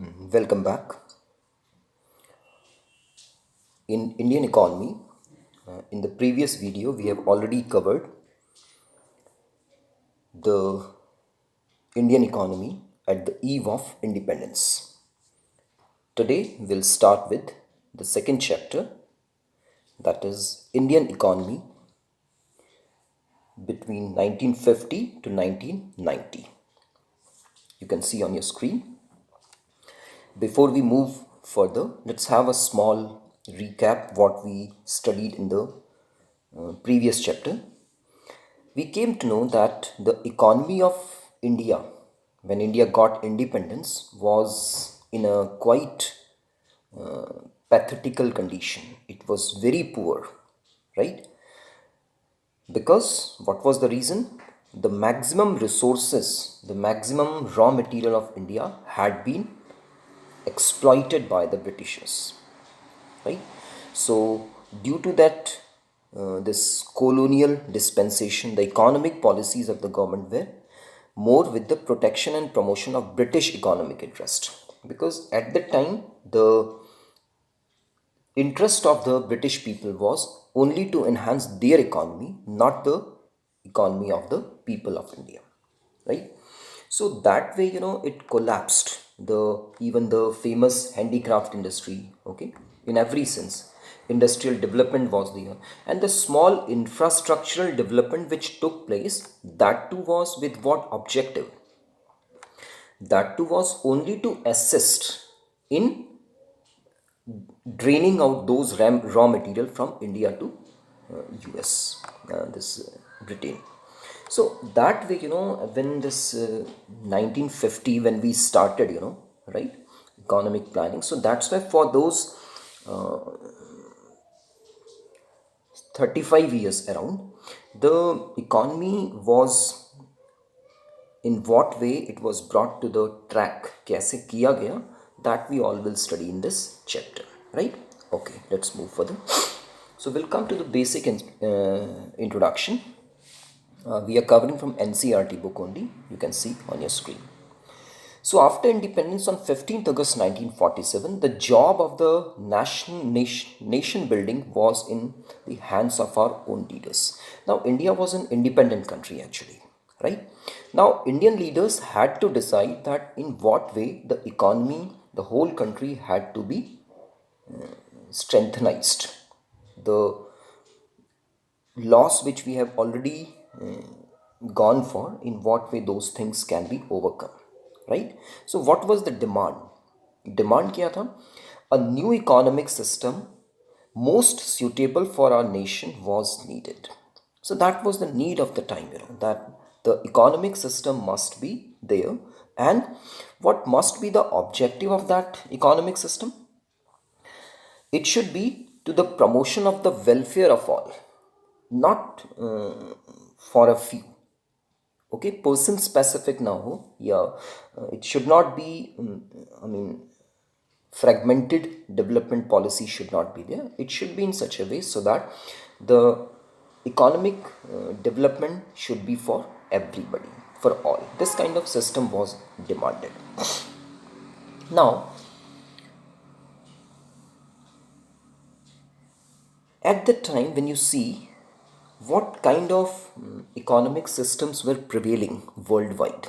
Welcome back. In Indian economy, in the previous video, we have already covered the Indian economy at the eve of independence. Today, we'll start with the second chapter, that is Indian economy between 1950 to 1990. You can see on your screen. Before we move further, let's have a small recap what we studied in the previous chapter. We came to know that the economy of India, when India got independence, was in a quite pathetical condition. It was very poor, right? Because what was the reason? The maximum resources, the maximum raw material of India had been exploited by the Britishers, right? So, due to that, this colonial dispensation, the economic policies of the government were more with the protection and promotion of British economic interest. Because at that time, the interest of the British people was only to enhance their economy, not the economy of the people of India, right? So that way, it collapsed. The even the famous handicraft industry, okay, in every sense, industrial development was there, and the small infrastructural development which took place, that too was with what objective? That too was only to assist in draining out those raw material from India to US, Britain. So that way, when this 1950, when we started, right, economic planning. So that's why for those 35 years around, the economy was in what way it was brought to the track, कैसे किया गया, that we all will study in this chapter, right? Okay, let's move further. So we'll come to the basic introduction. We are covering from NCERT book only. You can see on your screen. So after independence on 15th August 1947, the job of the nation building was in the hands of our own leaders. Now India was an independent country actually, right? Now Indian leaders had to decide that in what way the economy, the whole country had to be strengthened. The loss which we have already gone for, in what way those things can be overcome, right? So what was the demand kya tha? A new economic system most suitable for our nation was needed. So that was the need of the time, that the economic system must be there. And what must be the objective of that economic system? It should be to the promotion of the welfare of all, not for a few. Okay, person specific now ho, yeah. It should not be, I mean, fragmented development policy should not be there. It should be in such a way so that the economic development should be for everybody, for all. This kind of system was demanded. Now, at the time, when you see what kind of economic systems were prevailing worldwide.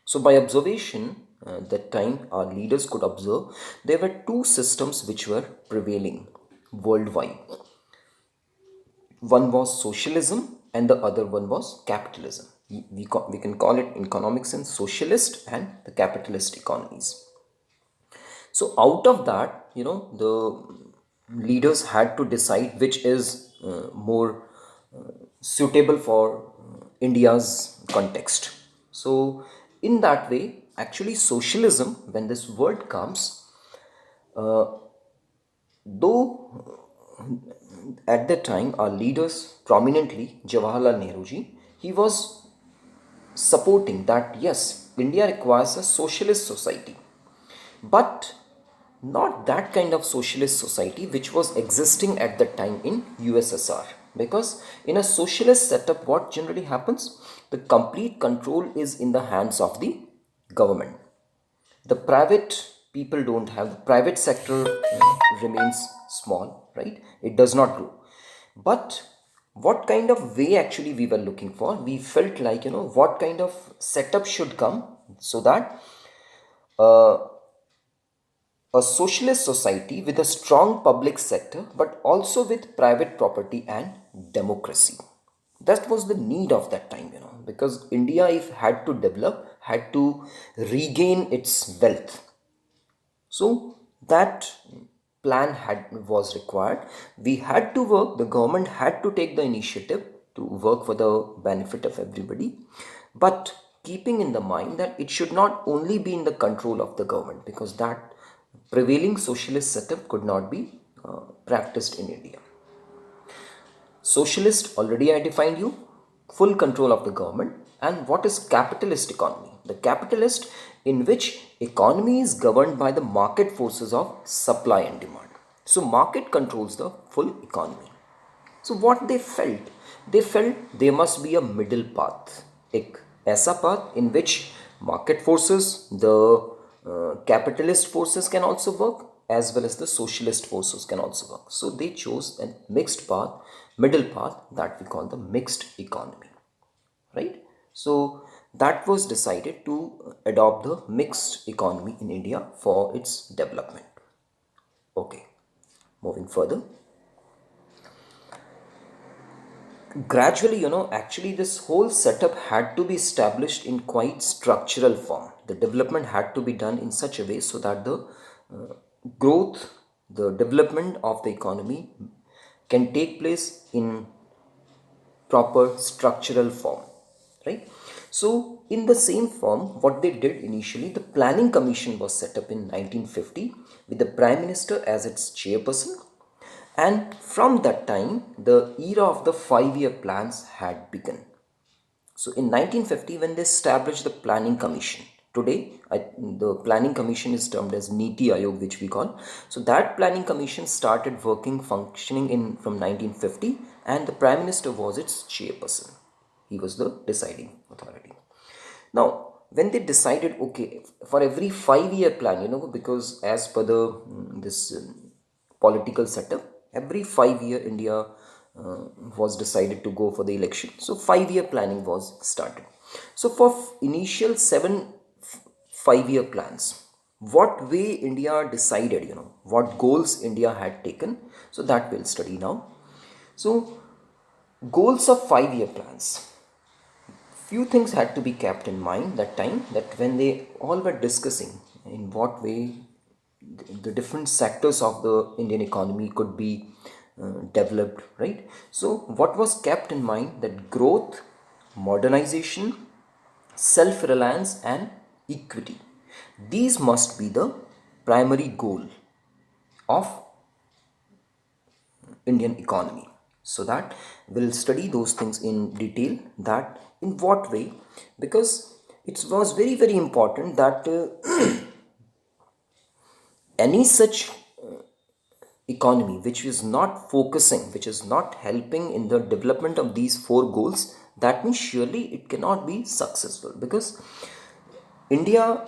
So by observation, that time our leaders could observe there were two systems which were prevailing worldwide. One was socialism and the other one was capitalism. We can call it in economic sense socialist and the capitalist economies. So out of that, the leaders had to decide which is more suitable for India's context. So in that way, actually socialism, when this word comes, though at that time our leaders, prominently Jawaharlal Nehru ji, he was supporting that yes, India requires a socialist society, but not that kind of socialist society which was existing at that time in USSR. Because in a socialist setup, what generally happens? The complete control is in the hands of the government. The private people don't have, the private sector remains small, right? It does not grow. But what kind of way actually we were looking for? We felt like, what kind of setup should come so that uh, a socialist society with a strong public sector, but also with private property and democracy. That was the need of that time, because India, if had to develop, had to regain its wealth. So that plan was required. We had to work, the government had to take the initiative to work for the benefit of everybody, but keeping in the mind that it should not only be in the control of the government, because that prevailing socialist setup could not be practiced in India. Socialist, already I defined you, full control of the government. And what is capitalist economy? The capitalist, in which economy is governed by the market forces of supply and demand. So market controls the full economy. So what they felt there must be a middle path, एक ऐसा path in which market forces, the capitalist forces can also work, as well as the socialist forces can also work. So they chose a mixed path, middle path, that we call the mixed economy, right? So that was decided to adopt the mixed economy in India for its development. Okay, moving further. Gradually, actually this whole setup had to be established in quite structural form. The development had to be done in such a way so that the growth, the development of the economy can take place in proper structural form, right? So in the same form, what they did initially, the planning commission was set up in 1950 with the prime minister as its chairperson. And from that time, the era of the 5-year plans had begun. So in 1950, when they established the Planning Commission, today the Planning Commission is termed as Niti Aayog, which we call. So that Planning Commission started working, functioning in from 1950, and the Prime Minister was its chairperson. He was the deciding authority. Now, when they decided, okay, for every 5-year plan, because as per the this political setup, every 5 year India was decided to go for the election. So 5-year planning was started. So for initial 5-year plans, what way India decided, what goals India had taken. So that we'll study now. So goals of 5-year plans, few things had to be kept in mind that time, that when they all were discussing in what way the different sectors of the Indian economy could be developed, right? So what was kept in mind, that growth, modernization, self-reliance and equity, these must be the primary goal of Indian economy. So that we'll study those things in detail, that in what way, because it was very very important that any such economy which is not focusing, which is not helping in the development of these four goals, that means surely it cannot be successful, because India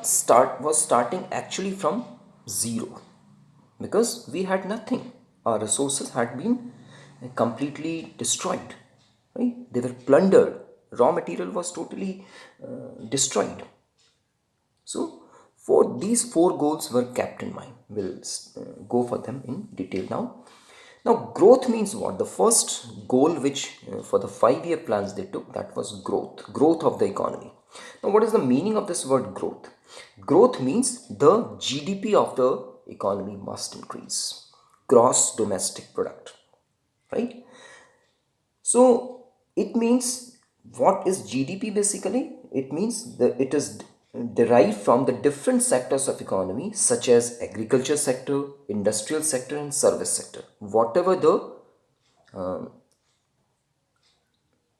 was starting actually from zero, because we had nothing. Our resources had been completely destroyed, right? They were plundered. Raw material was totally destroyed. So, for these four goals were kept in mind. We'll go for them in detail now. Now, growth means what? The first goal, which for the 5-year plans they took, that was growth of the economy. Now, what is the meaning of this word growth? Growth means the GDP of the economy must increase, gross domestic product, right? So it means, what is GDP basically? It means that it is derived from the different sectors of economy, such as agriculture sector, industrial sector and service sector. Whatever the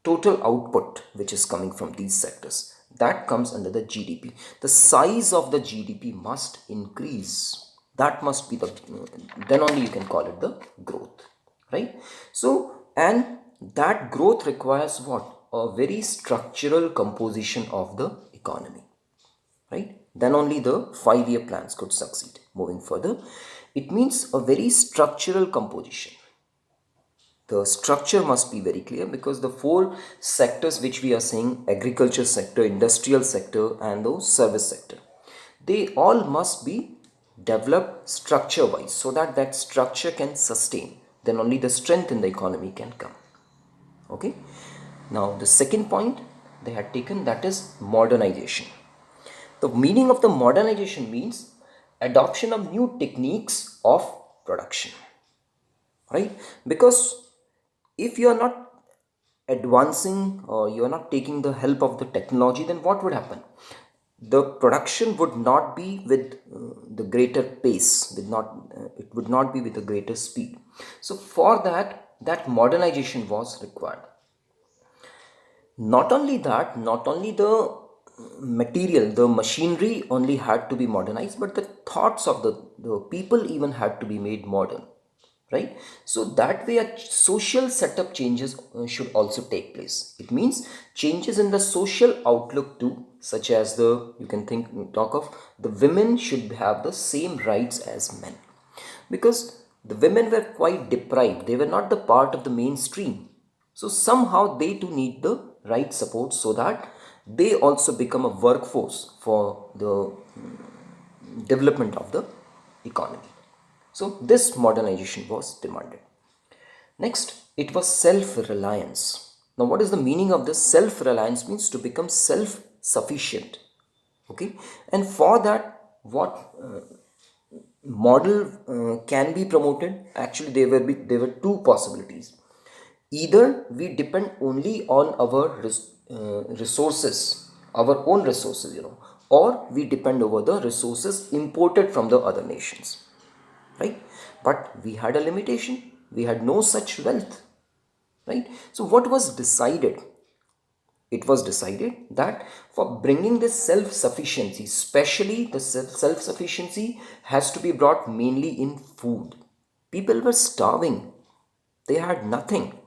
total output which is coming from these sectors, that comes under the GDP. The size of the GDP must increase. That must be the, then only you can call it the growth, right? So, and that growth requires what? A very structural composition of the economy, right? then only the 5-year plans could succeed. Moving further, it means a very structural composition. The structure must be very clear, because the four sectors which we are saying, agriculture sector, industrial sector and the service sector, they all must be developed structure wise, so that that structure can sustain, then only the strength in the economy can come. Okay, now the second point they had taken, that is modernization. The meaning of the modernization means adoption of new techniques of production, right? Because if you are not advancing, or you are not taking the help of the technology, then what would happen? The production would not be with the greater pace, with not it would not be with a greater speed. So for that, that modernization was required. Not only that, not only the material, the machinery only had to be modernized, but the thoughts of the people even had to be made modern, right? So that way a social setup changes should also take place. It means changes in the social outlook too, such as the, you can talk of the women should have the same rights as men, because the women were quite deprived, they were not the part of the mainstream. So somehow they too need the right support, so that they also become a workforce for the development of the economy. So this modernization was demanded. Next, it was self-reliance. Now, what is the meaning of this? Self-reliance means to become self-sufficient. Okay, and for that, what model can be promoted? Actually, there were two possibilities. Either we depend only on our resources, our own resources, or we depend over the resources imported from the other nations, right? But we had a limitation, we had no such wealth, right? So what was decided? It was decided that for bringing this self-sufficiency, especially the self-sufficiency has to be brought mainly in food. People were starving, they had nothing.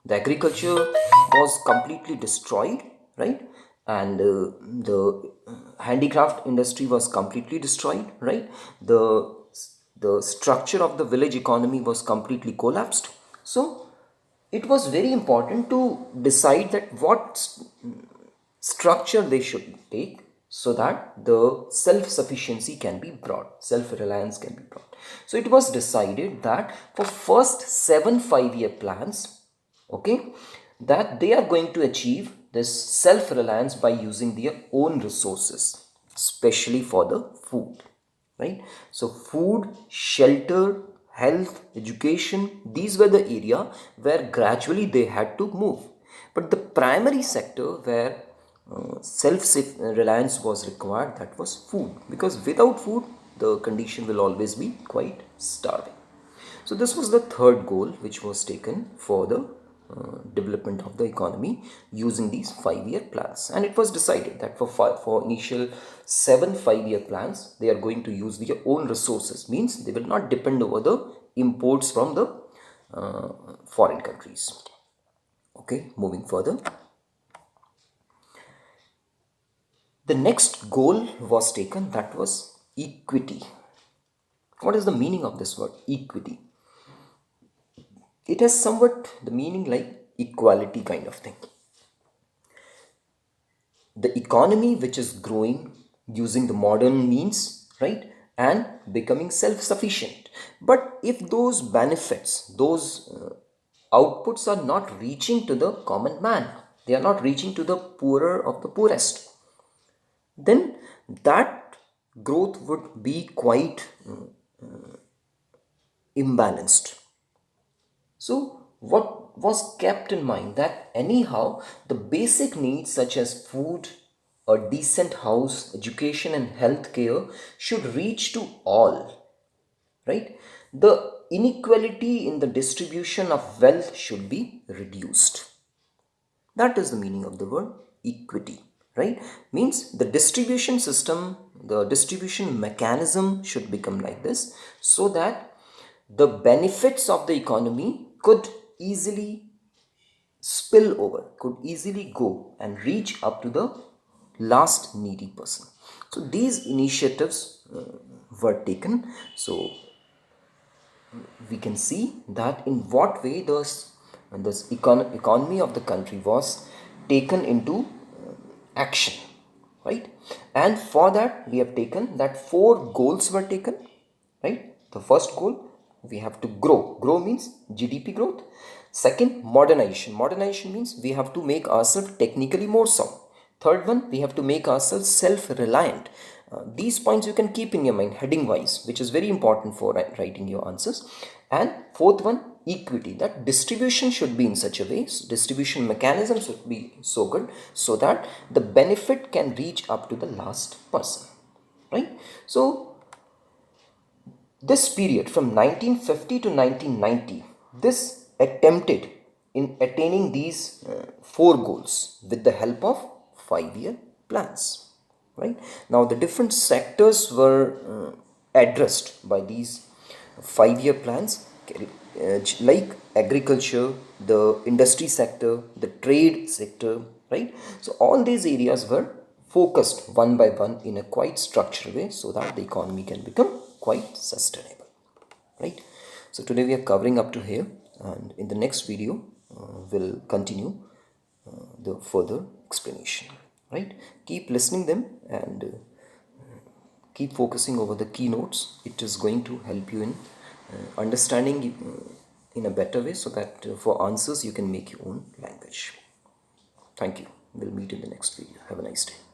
The agriculture was completely destroyed, right? And the handicraft industry was completely destroyed, right? The structure of the village economy was completely collapsed. So it was very important to decide that what structure they should take, so that the self-sufficiency can be brought, self-reliance can be brought. So it was decided that for first 7 5-year plans, okay, that they are going to achieve this self-reliance by using their own resources, especially for the food, right? So food, shelter, health, education, these were the area where gradually they had to move. But the primary sector where self-reliance was required, that was food, because without food the condition will always be quite starving. So this was the third goal which was taken for the development of the economy using these 5-year plans. And it was decided that for initial 7 5-year plans, they are going to use their own resources, means they will not depend over the imports from the foreign countries. Okay, moving further. The next goal was taken, that was equity. What is the meaning of this word equity? It has somewhat the meaning like equality kind of thing. The economy which is growing using the modern means, right, and becoming self-sufficient. But if those benefits, those outputs are not reaching to the common man, they are not reaching to the poorer of the poorest, then that growth would be quite imbalanced. So, what was kept in mind that anyhow the basic needs such as food, a decent house, education, and healthcare should reach to all, right? The inequality in the distribution of wealth should be reduced. That is the meaning of the word equity, right? Means the distribution system, the distribution mechanism should become like this, so that the benefits of the economy could easily spill over, could easily go and reach up to the last needy person. So these initiatives were taken. So we can see that in what way this economy of the country was taken into action, right? And for that we have taken that four goals were taken, right? The first goal, we have to grow means GDP growth. Second, modernization means we have to make ourselves technically more sound. Third one, we have to make ourselves self-reliant. These points you can keep in your mind heading wise, which is very important for writing your answers. And fourth one, equity, that distribution should be in such a way, distribution mechanism should be so good so that the benefit can reach up to the last person, right? So this period from 1950 to 1990, this attempted in attaining these four goals with the help of 5-year plans, right? Now the different sectors were addressed by these 5-year plans, like agriculture, the industry sector, the trade sector, right? So all these areas were focused one by one in a quite structured way so that the economy can become quite sustainable, right? So today we are covering up to here, and in the next video we'll continue the further explanation, right? Keep listening them and keep focusing over the keynotes. It is going to help you in understanding in a better way so that for answers you can make your own language. Thank you. We'll meet in the next video. Have a nice day.